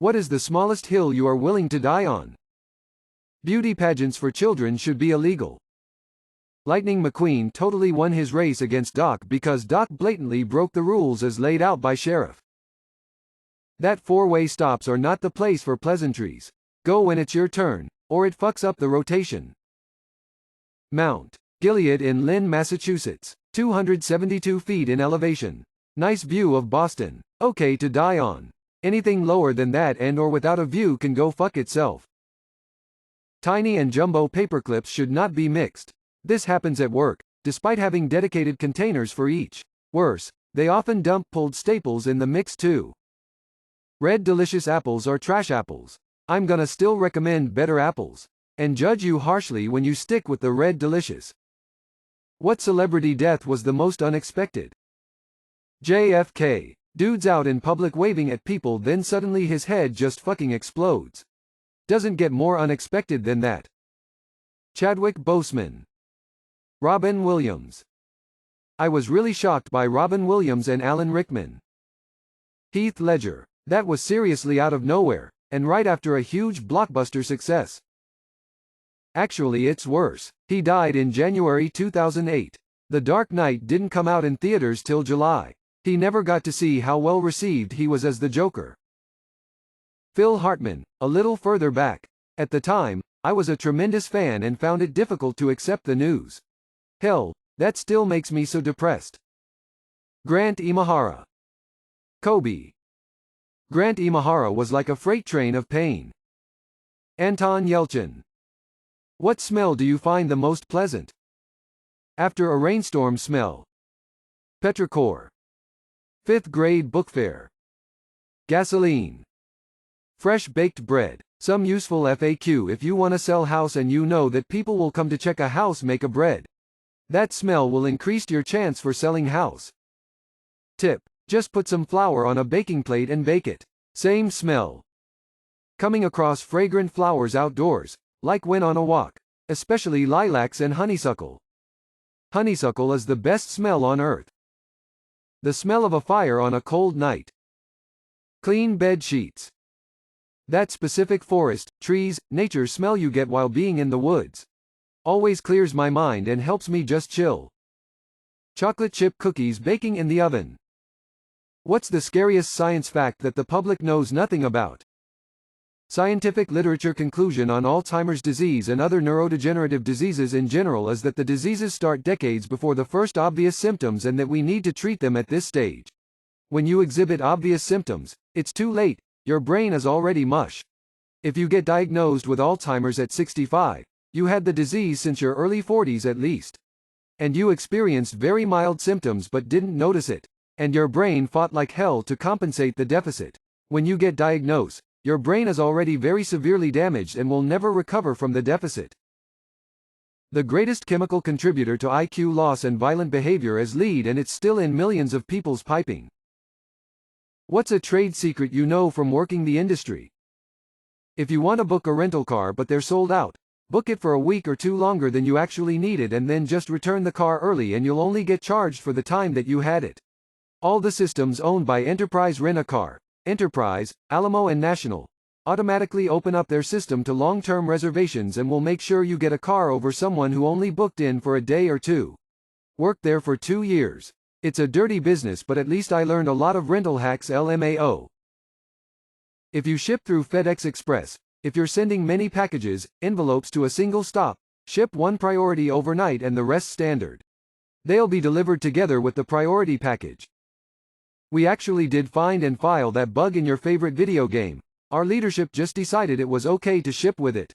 What is the smallest hill you are willing to die on? Beauty pageants for children should be illegal. Lightning McQueen totally won his race against Doc because Doc blatantly broke the rules as laid out by Sheriff. That four-way stops are not the place for pleasantries. Go when it's your turn, or it fucks up the rotation. Mount Gilead in Lynn, Massachusetts. 272 feet in elevation. Nice view of Boston. Okay to die on. Anything lower than that and or without a view can go fuck itself. Tiny and jumbo paperclips should not be mixed. This happens at work, despite having dedicated containers for each. Worse, they often dump pulled staples in the mix too. Red Delicious apples are trash apples. I'm gonna still recommend better apples. And judge you harshly when you stick with the Red Delicious. What celebrity death was the most unexpected? JFK. Dude's out in public waving at people, then suddenly his head just fucking explodes. Doesn't get more unexpected than that. Chadwick Boseman. Robin Williams. I was really shocked by Robin Williams and Alan Rickman. Heath Ledger. That was seriously out of nowhere, and right after a huge blockbuster success. Actually, it's worse. He died in January 2008. The Dark Knight didn't come out in theaters till July. He never got to see how well received he was as the Joker. Phil Hartman. A little further back. At the time, I was a tremendous fan and found it difficult to accept the news. Hell, that still makes me so depressed. Grant Imahara. Kobe. Grant Imahara was like a freight train of pain. Anton Yelchin. What smell do you find the most pleasant? After a rainstorm smell. Petrichor. 5th grade book fair. Gasoline. Fresh baked bread. Some useful FAQ if you want to sell house and you know that people will come to check a house make a bread. That smell will increase your chance for selling house. Tip. Just put some flour on a baking plate and bake it. Same smell. Coming across fragrant flowers outdoors, like when on a walk, especially lilacs and honeysuckle. Honeysuckle is the best smell on earth. The smell of a fire on a cold night. Clean bed sheets. That specific forest, trees, nature smell you get while being in the woods. Always clears my mind and helps me just chill. Chocolate chip cookies baking in the oven. What's the scariest science fact that the public knows nothing about? Scientific literature conclusion on Alzheimer's disease and other neurodegenerative diseases in general is that the diseases start decades before the first obvious symptoms and that we need to treat them at this stage. When you exhibit obvious symptoms, it's too late, your brain is already mush. If you get diagnosed with Alzheimer's at 65, you had the disease since your early 40s at least. And you experienced very mild symptoms but didn't notice it. And your brain fought like hell to compensate the deficit. When you get diagnosed, your brain is already very severely damaged and will never recover from the deficit. The greatest chemical contributor to IQ loss and violent behavior is lead, and it's still in millions of people's piping. What's a trade secret you know from working the industry? If you want to book a rental car but they're sold out, book it for a week or two longer than you actually needed and then just return the car early and you'll only get charged for the time that you had it. All the systems owned by Enterprise Rent-A-Car, Enterprise, Alamo and National, automatically open up their system to long-term reservations and will make sure you get a car over someone who only booked in for a day or two. Worked there for 2 years. It's a dirty business, but at least I learned a lot of rental hacks. LMAO. If you ship through FedEx Express, if you're sending many packages, envelopes to a single stop, ship one priority overnight and the rest standard. They'll be delivered together with the priority package. We actually did find and file that bug in your favorite video game. Our leadership just decided it was okay to ship with it.